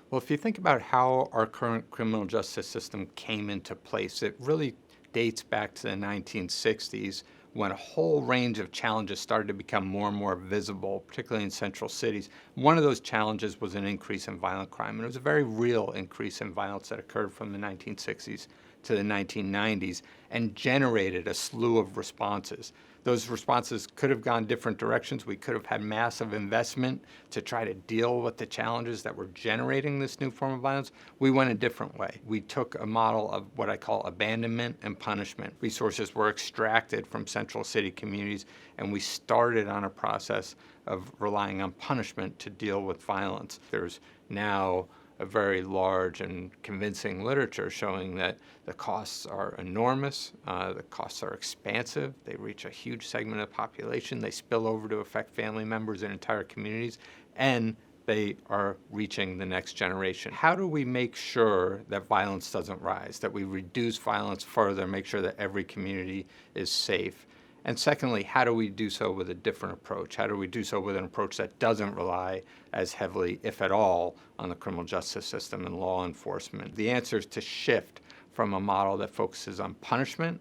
Well, if you think about how our current criminal justice system came into place, it really dates back to the 1960s when a whole range of challenges started to become more and more visible, particularly in central cities. One of those challenges was an increase in violent crime, and it was a very real increase in violence that occurred from the 1960s to the 1990s and generated a slew of responses. Those responses could have gone different directions. We could have had massive investment to try to deal with the challenges that were generating this new form of violence. We went a different way. We took a model of what I call abandonment and punishment. Resources were extracted from central city communities, and we started on a process of relying on punishment to deal with violence. There's now a very large and convincing literature showing that the costs are enormous, the costs are expansive, they reach a huge segment of the population, they spill over to affect family members and entire communities, and they are reaching the next generation. How do we make sure that violence doesn't rise, that we reduce violence further, make sure that every community is safe? And secondly, how do we do so with a different approach? How do we do so with an approach that doesn't rely as heavily, if at all, on the criminal justice system and law enforcement? The answer is to shift from a model that focuses on punishment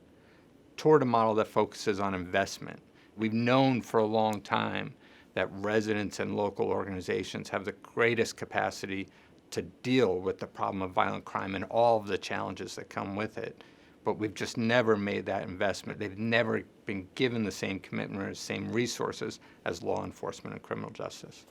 toward a model that focuses on investment. We've known for a long time that residents and local organizations have the greatest capacity to deal with the problem of violent crime and all of the challenges that come with it. But we've just never made that investment. They've never been given the same commitment or the same resources as law enforcement and criminal justice.